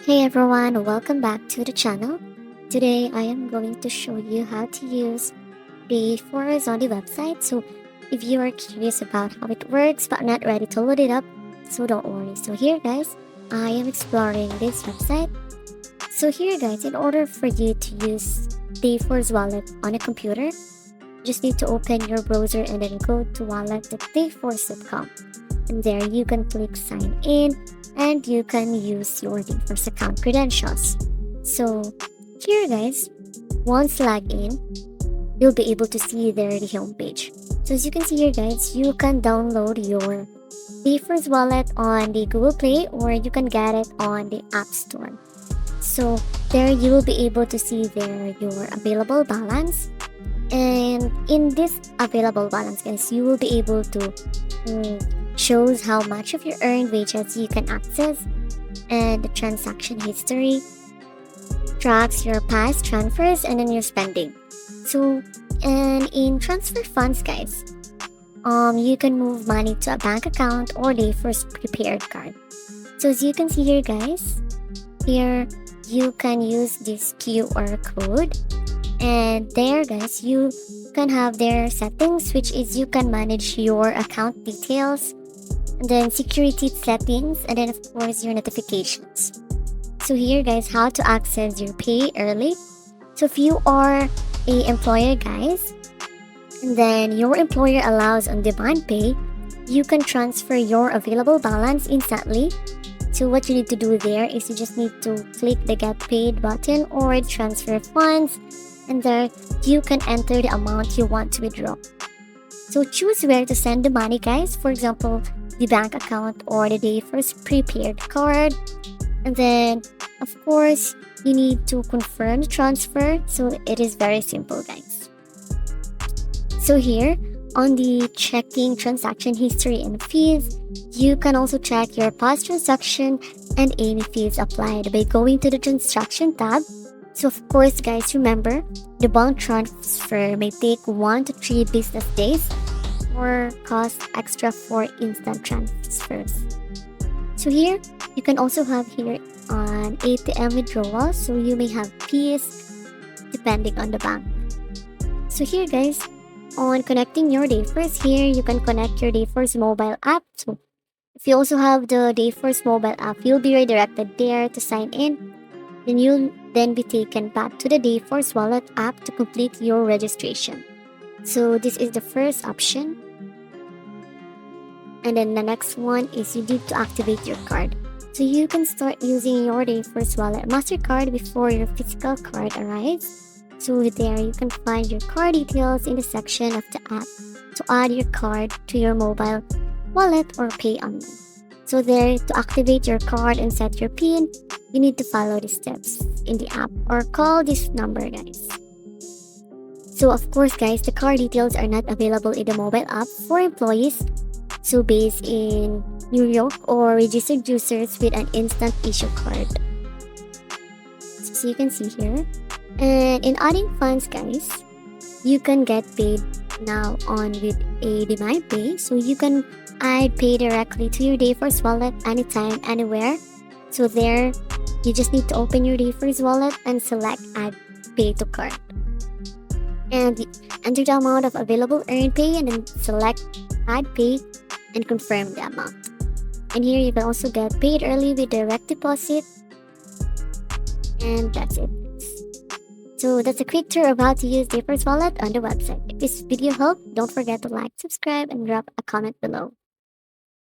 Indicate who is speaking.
Speaker 1: Hey everyone, welcome back to the channel. Today I am going to show you how to use Dayforce on the website. So if you are curious about how it works but not ready to load it up, so don't worry. So here guys, I am exploring this website. So here guys, in order for you to use Dayforce Wallet on a computer, you just need to open your browser and then go to wallet.dayforce.com. And there you can click sign in and you can use your Dayforce account credentials. So here guys, once log in, you'll be able to see there the home page. So as you can see here guys, you can download your Dayforce wallet on the Google Play or you can get it on the App Store. So there you will be able to see there your available balance. And in this available balance guys, you will be able to shows how much of your earned wages you can access, and the transaction history tracks your past transfers and then your spending. So and in transfer funds guys, you can move money to a bank account or Dayforce prepared card. So as you can see here guys, here you can use this QR code, and there guys you can have their settings, which is you can manage your account details, and then security settings, and then of course your notifications. So here guys, how to access your pay early. So if you are a employer guys, and then your employer allows on-demand pay, you can transfer your available balance instantly. So what you need to do there is you just need to click the get paid button or transfer funds, and there you can enter the amount you want to withdraw. So choose where to send the money guys, for example the bank account or the Dayforce prepared card. And then of course you need to confirm the transfer. So it is very simple guys. So here on the checking transaction history and fees, you can also check your past transaction and any fees applied by going to the transaction tab. So of course guys, remember the bank transfer may take 1 to 3 business days or cost extra for instant transfers. So here you can also have here an ATM withdrawal, so you may have fees depending on the bank. So here guys, on connecting your Dayforce, here you can connect your Dayforce mobile app. So if you also have the Dayforce mobile app, you'll be redirected there to sign in. Then you'll then be taken back to the Dayforce Wallet app to complete your registration. So this is the first option. And then the next one is you need to activate your card. So you can start using your Dayforce Wallet MasterCard before your physical card arrives. So there you can find your card details in the section of the app to add your card to your mobile wallet or pay online. So there, to activate your card and set your PIN, you need to follow the steps in the app or call this number guys. So of course guys, the card details are not available in the mobile app for employees, so based in New York or registered users with an instant issue card. So you can see here. And in adding funds guys, you can get paid now on with a demand pay. So you can add pay directly to your Dayforce wallet anytime, anywhere. So there, you just need to open your Dayforce wallet and select add pay to card. And enter the amount of available earned pay and then select add pay and confirm the amount. And here you can also get paid early with direct deposit. And that's it. So that's a quick tour of how to use Dayforce Wallet on the website. If this video helped, don't forget to like, subscribe, and drop a comment below.